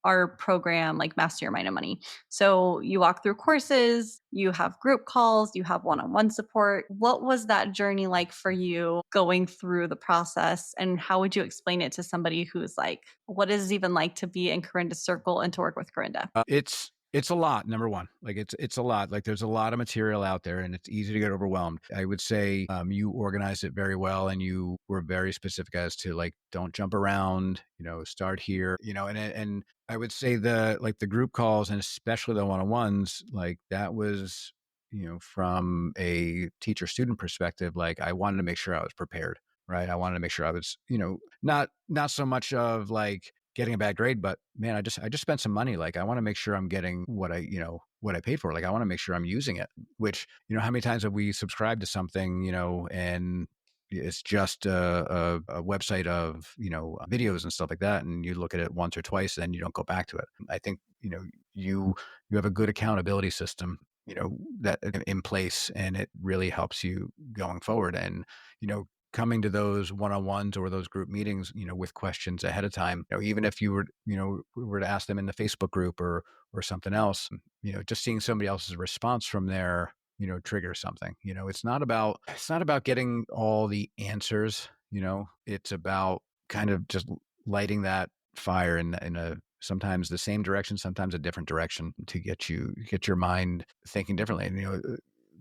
our program, like Master Your Mind and Money. So you walk through courses, you have group calls, you have one-on-one support. What was that journey like for you going through the process? And how would you explain it to somebody who's like, what is it even like to be in Corinda's circle and to work with Corinda? It's a lot, number 1. Like, it's a lot. Like, there's a lot of material out there, and it's easy to get overwhelmed. I would say, you organized it very well, and you were very specific as to, like, don't jump around, start here, and I would say the group calls, and especially the one-on-ones, like, that was, from a teacher-student perspective, like, I wanted to make sure I was prepared, right? I wanted to make sure I was, not so much of, like, getting a bad grade, but man, I just spent some money. Like, I want to make sure I'm getting what I paid for. Like, I want to make sure I'm using it. Which, how many times have we subscribed to something, and it's just a website of videos and stuff like that, and you look at it once or twice, and then you don't go back to it. I think you have a good accountability system, that in place, and it really helps you going forward. And coming to those one-on-ones or those group meetings, with questions ahead of time, even if you were, were to ask them in the Facebook group or something else, just seeing somebody else's response from there, triggers something. It's not about getting all the answers, it's about kind of just lighting that fire in a sometimes the same direction, sometimes a different direction to get your mind thinking differently. And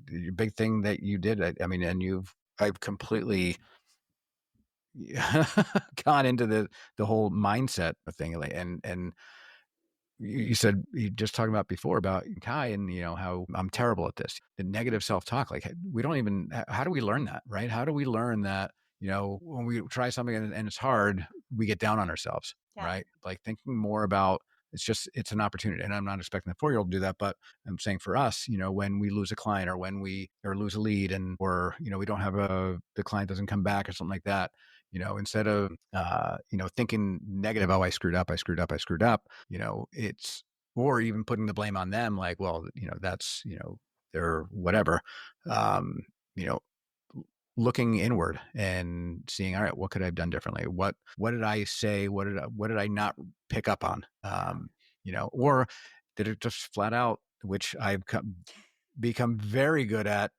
the big thing that you did, I mean, and I've completely gone into the whole mindset of thing, like, and you said you just talking about before about Kai and how I'm terrible at this. The negative self-talk, like we don't even how do we learn that, right? How do we learn that, when we try something and it's hard, we get down on ourselves, Yeah. right? Like thinking more about it's an opportunity. And I'm not expecting the 4-year-old to do that, but I'm saying for us, when we lose a client or when we or lose a lead and or we don't have the client doesn't come back or something like that, instead of thinking negative, oh, I screwed up, I screwed up, I screwed up, it's or even putting the blame on them, like, well, that's they're whatever. Um, you know, looking inward and seeing, all right, what could I have done differently? What did I say? What did I not pick up on? Or did it just flat out, which become very good at,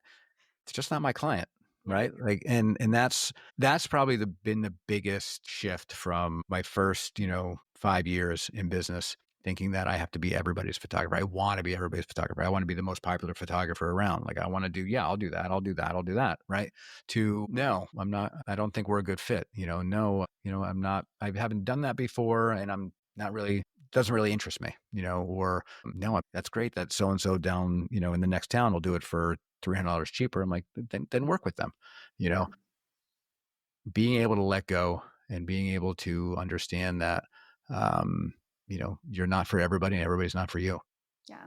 it's just not my client, Yeah. right? Like, and that's probably been the biggest shift from my first, 5 years in business, thinking that I have to be everybody's photographer. I want to be everybody's photographer. I want to be the most popular photographer around. Like I want to do, yeah, I'll do that. I'll do that. I'll do that. Right. To no, I'm not, I don't think we're a good fit. No, I'm not, I haven't done that before and I'm not really, doesn't really interest me, or no, that's great that so and so down, in the next town will do it for $300 cheaper. I'm like, then work with them, you Yeah. know, being able to let go and being able to understand that, um, you're not for everybody and everybody's not for you. Yeah.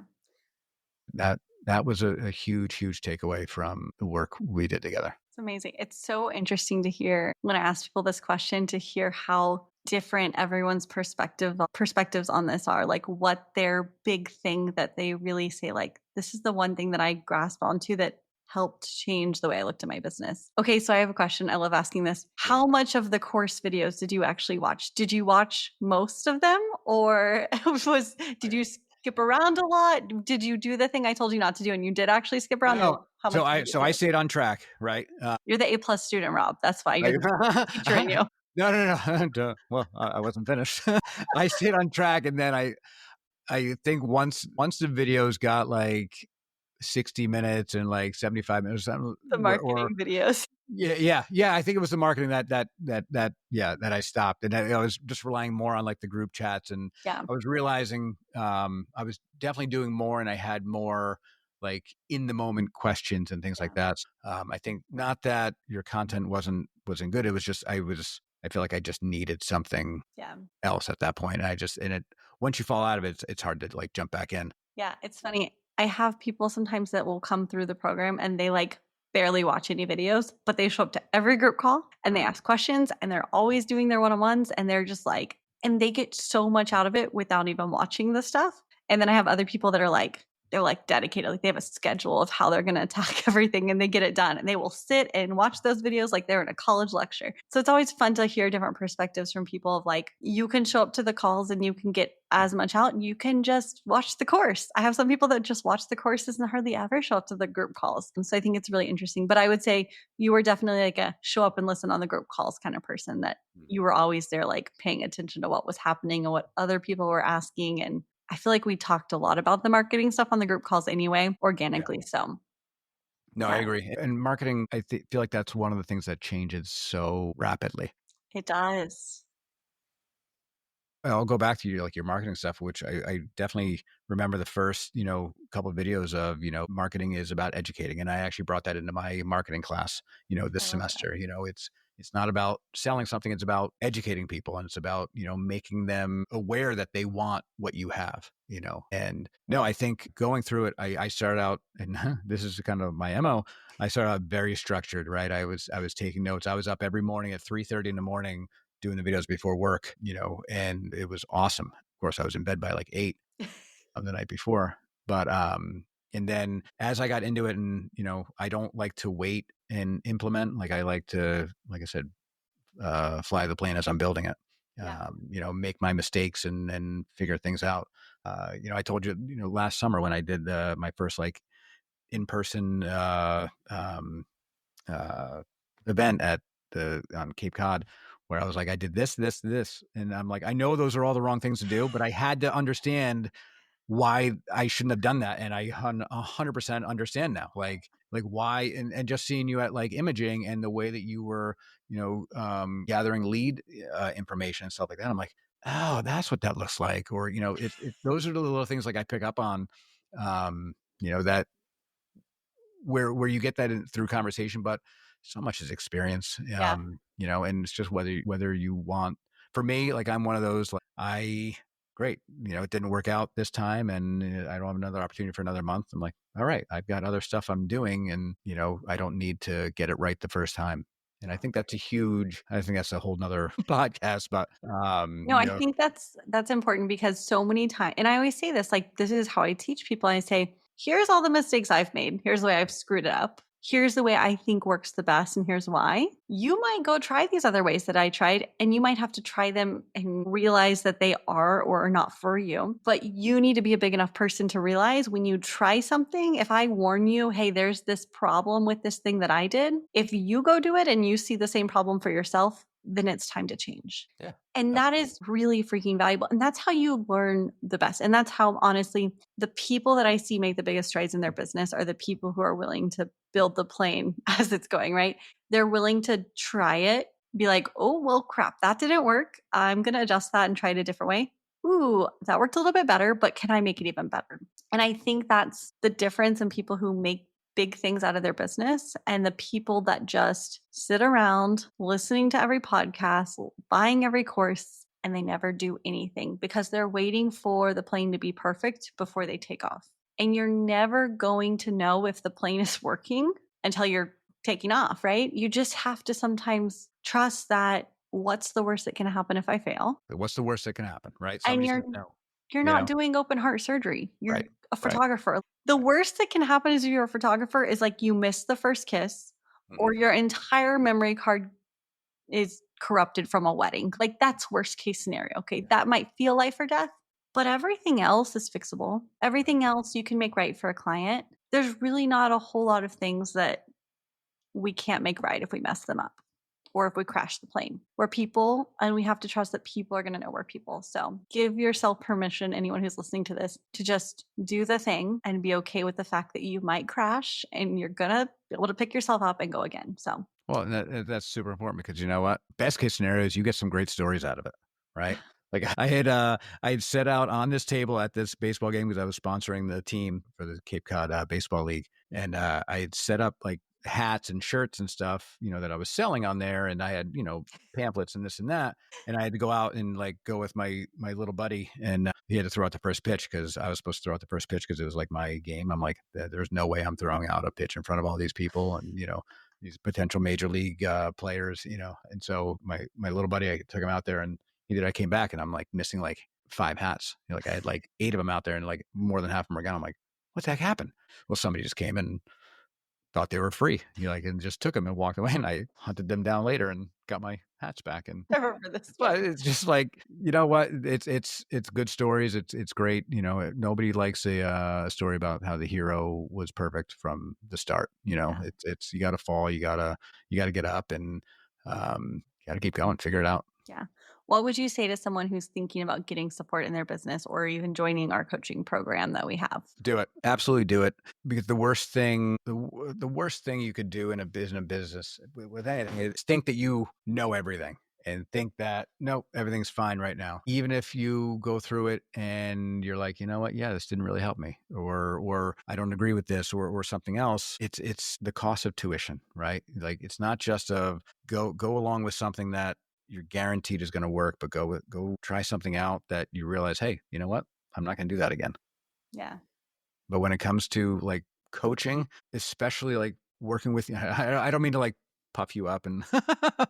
That, that was a huge, huge takeaway from the work we did together. It's amazing. It's so interesting to hear when I ask people this question to hear how different everyone's perspectives on this are, like what their big thing that they really say, like, this is the one thing that I grasp onto that helped change the way I looked at my business. Okay, so I have a question. I love asking this. Sure. How much of the course videos did you actually watch? Did you watch most of them or did you skip around a lot? Did you do the thing I told you not to do and you did actually skip around No, or how much did you get so I through? stayed on track, right? You're the A+ student, Rob. That's why you're Like, the teacher in you. no, no, no. Duh. Well, I wasn't finished. I stayed on track, and then I think once the videos got like 60 minutes and like 75 minutes, The or marketing videos. yeah, yeah, yeah. I think it was the marketing that I stopped, and I was just relying more on like the group chats, and Yeah, I was realizing I was definitely doing more, and I had more like in the moment questions and things like yeah, that. I think not that your content wasn't good. It was just I feel like I just needed something yeah. else at that point, and it once you fall out of it, it's hard to like jump back in. Yeah, it's funny. I have people sometimes that will come through the program and they like barely watch any videos, but they show up to every group call and they ask questions and they're always doing their one-on-ones and they're just like, and they get so much out of it without even watching the stuff. And then I have other people that are like, they're like dedicated, like they have a schedule of how they're going to attack everything and they get it done and they will sit and watch those videos like they're in a college lecture. So it's always fun to hear different perspectives from people of like, you can show up to the calls and you can get as much out and you can just watch the course. I have some people that just watch the courses and hardly ever show up to the group calls. And so I think it's really interesting. But I would say you were definitely like a show up and listen on the group calls kind of person, that you were always there, like paying attention to what was happening and what other people were asking. And I feel like we talked a lot about the marketing stuff on the group calls anyway, Yeah. organically. So No, I yeah, agree. And marketing, feel like that's one of the things that changes so rapidly. it does. I'll go back to your marketing stuff, which I definitely remember the first, couple of videos of, marketing is about educating. And I actually brought that into my marketing class, this I love that. semester. It's not about selling something, it's about educating people and it's about, making them aware that they want what you have, And no, I think going through it, I started out and this is kind of my MO. I started out very structured, right? I was taking notes. I was up every morning at 3:30 in the morning doing the videos before work, and it was awesome. Of course, I was in bed by like 8 of the night before. But and then as I got into it and, I don't like to wait and implement. Like I like to, like I said, fly the plane as I'm building it. Yeah. Make my mistakes and figure things out. I told you, last summer when I did my first like in person uh, event at the on Cape Cod, where I was like, I did this, this, this, and I'm like, I know those are all the wrong things to do, but I had to understand why I shouldn't have done that, and I 100% understand now, like why, and just seeing you at like imaging and the way that you were, gathering lead information and stuff like that. I'm like, oh, that's what that looks like, or those are the little things like I pick up on, that where you get that through conversation, but so much is experience, Yeah. and it's just whether you want. For me, like I'm one of those, like great, it didn't work out this time, and I don't have another opportunity for another month. I'm like, all right, I've got other stuff I'm doing, and I don't need to get it right the first time. And I think that's a huge. I think that's a whole nother podcast, but No, I think that's important because so many times, and I always say this, like this is how I teach people. I say, here's all the mistakes I've made. Here's the way I've screwed it up. Here's the way I think works the best, and here's why. You might go try these other ways that I tried, and you might have to try them and realize that they are or are not for you. But you need to be a big enough person to realize when you try something, if I warn you, hey, there's this problem with this thing that I did, if you go do it and you see the same problem for yourself, then it's time to change. yeah, And that is really freaking valuable. And that's how you learn the best. And that's how, honestly, the people that I see make the biggest strides in their business are the people who are willing to build the plane as it's going, right? They're willing to try it, be like, oh, well, crap, that didn't work. I'm going to adjust that and try it a different way. Ooh, that worked a little bit better, but can I make it even better? And I think that's the difference in people who make big things out of their business and the people that just sit around listening to every podcast, buying every course, and they never do anything because they're waiting for the plane to be perfect before they take off. And you're never going to know if the plane is working until you're taking off, right? You just have to sometimes trust that what's the worst that can happen if I fail? what's the worst that can happen, right? And Somebody's gonna know, you're you not know, doing open heart surgery. You're right, a right. photographer. The worst that can happen as you're a photographer is like you miss the first kiss or Mhm. your entire memory card is corrupted from a wedding. Like that's worst case scenario. Okay. That might feel life or death, but everything else is fixable. Everything else you can make right for a client. There's really not a whole lot of things that we can't make right if we mess them up or if we crash the plane. We're people and we have to trust that people are going to know we're people. So give yourself permission, anyone who's listening to this, to just do the thing and be okay with the fact that you might crash and you're going to be able to pick yourself up and go again. So, Well, and that's super important because you know what? Best case scenario is you get some great stories out of it, right? Like I had set out on this table at this baseball game because I was sponsoring the team for the Cape Cod Baseball League, and I had set up like hats and shirts and stuff, that I was selling on there, and I had pamphlets and this and that, and I had to go out and like go with my little buddy, and he had to throw out the first pitch because I was supposed to throw out the first pitch because it was like my game. I'm like, there's no way I'm throwing out a pitch in front of all these people, and these potential major league players, and so my little buddy, I took him out there, and he did. I came back, and I'm like missing like 5 hats. Like I had like 8 of them out there, and like more than half of them are gone. I'm like, what the heck happened? Well, somebody just came and thought they were free, and just took them and walked away. And I hunted them down later and got my hats back. And I remember this but story. it's just like, you know what? It's good stories. It's great. Nobody likes a story about how the hero was perfect from the start. Yeah. It's you got to fall, you got to get up, and you got to keep going, figure it out. Yeah. What would you say to someone who's thinking about getting support in their business or even joining our coaching program that we have? Do it. Absolutely do it. Because the worst thing you could do in a business with anything is think that you know everything and think that nope, everything's fine right now. Even if you go through it and you're like, you know what, yeah, this didn't really help me, or I don't agree with this, or something else. It's the cost of tuition, right? Like it's not just of go along with something that you're guaranteed is going to work, but go try something out that you realize, hey, you know what, I'm not going to do that again. Yeah. But when it comes to like coaching, especially like working with, I don't mean to like puff you up and,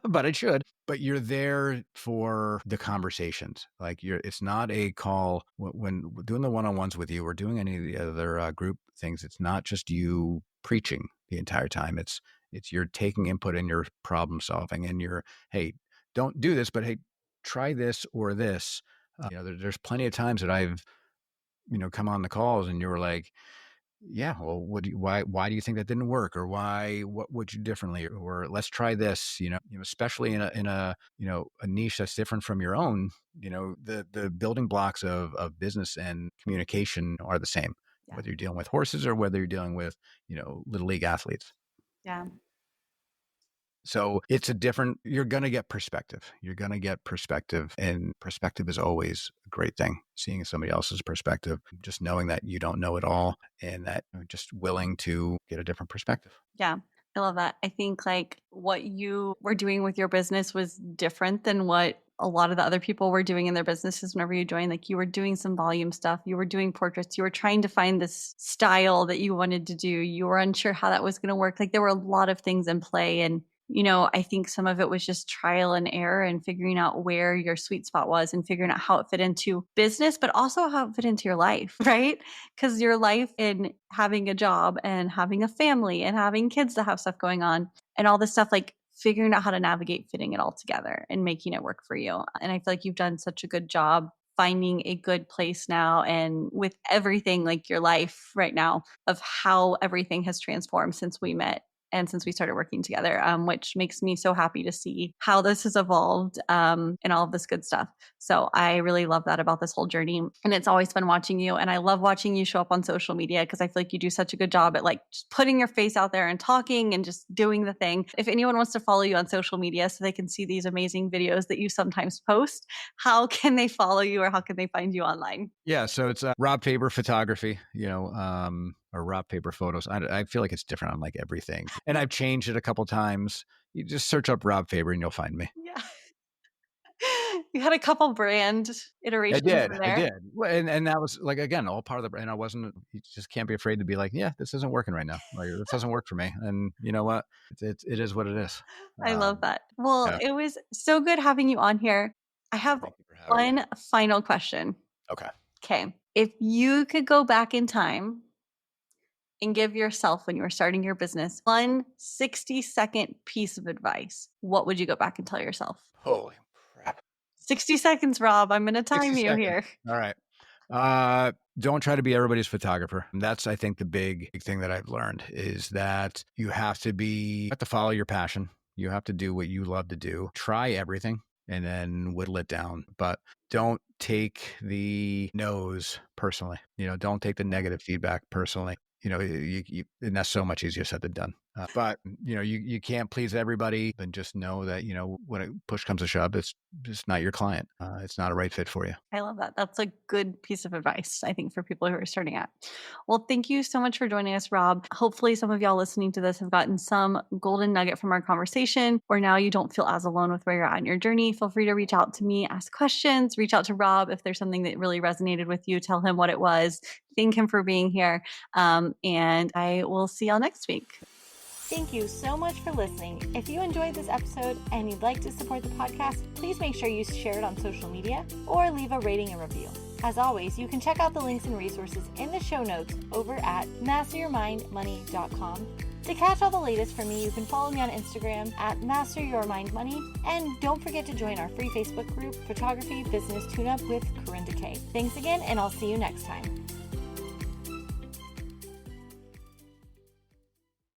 but I should, but you're there for the conversations. Like it's not a call when doing the one-on-ones with you or doing any of the other group things. It's not just you preaching the entire time. It's you're taking input and you're problem solving and you're, hey, don't do this, but hey, try this or this. There's plenty of times that I've, come on the calls and you were like, yeah, well, why do you think that didn't work? Or what would you do differently? Or let's try this, especially in a a niche that's different from your own, the building blocks of business and communication are the same, Yeah. whether you're dealing with horses or whether you're dealing with, little league athletes. Yeah. So you're going to get perspective. You're going to get perspective, and perspective is always a great thing. Seeing somebody else's perspective, just knowing that you don't know it all and that you're just willing to get a different perspective. Yeah. I love that. I think like what you were doing with your business was different than what a lot of the other people were doing in their businesses whenever you joined. Like you were doing some volume stuff, you were doing portraits, you were trying to find this style that you wanted to do. You were unsure how that was going to work. Like there were a lot of things in play. And I think some of it was just trial and error and figuring out where your sweet spot was and figuring out how it fit into business, but also how it fit into your life, right? Because your life in having a job and having a family and having kids that have stuff going on and all this stuff, like figuring out how to navigate fitting it all together and making it work for you. And I feel like you've done such a good job finding a good place now and with everything like your life right now of how everything has transformed since we met and since we started working together, which makes me so happy to see how this has evolved and all of this good stuff. So I really love that about this whole journey. And it's always fun watching you. And I love watching you show up on social media because I feel like you do such a good job at like just putting your face out there and talking and just doing the thing. If anyone wants to follow you on social media so they can see these amazing videos that you sometimes post, how can they follow you or how can they find you online? Yeah, so it's Rob Faber photography, or Rob Faber photos. I feel like it's different on like everything, and I've changed it a couple times. You just search up Rob Faber and you'll find me. Yeah. You had a couple brand I iterations did, in I there. did, and that was like again all part of the. And I wasn't. You just can't be afraid to be like, yeah, this isn't working right now. Like this doesn't work for me. And you know what? It is what it is. I love Um, that. Well, yeah. it was so good having you on here. I have Thank you for having me. one final question. Okay. Okay. If you could go back in time and give yourself when you were starting your business one 60-second piece of advice, what would you go back and tell yourself? Holy crap. 60 seconds, Rob. I'm going to 60 time you seconds. here. All right. Don't try to be everybody's photographer. That's, I think, the big thing that I've learned is that you have to follow your passion. You have to do what you love to do. Try everything and then whittle it down. But don't take the no's personally. Don't take the negative feedback personally. And that's so much easier said than done. But you can't please everybody. And just know that when a push comes to shove, it's just not your client. It's not a right fit for you. I love that. That's a good piece of advice, I think, for people who are starting out. Well, thank you so much for joining us, Rob. Hopefully, some of y'all listening to this have gotten some golden nugget from our conversation, or now you don't feel as alone with where you're at in your journey. Feel free to reach out to me, ask questions, reach out to Rob if there's something that really resonated with you. Tell him what it was. Thank him for being here. And I will see y'all next week. Thank you so much for listening. If you enjoyed this episode and you'd like to support the podcast, please make sure you share it on social media or leave a rating and review. As always, you can check out the links and resources in the show notes over at masteryourmindmoney.com. To catch all the latest from me, you can follow me on Instagram at masteryourmindmoney. And don't forget to join our free Facebook group, Photography Business Tune-Up with Corinda K. Thanks again, and I'll see you next time.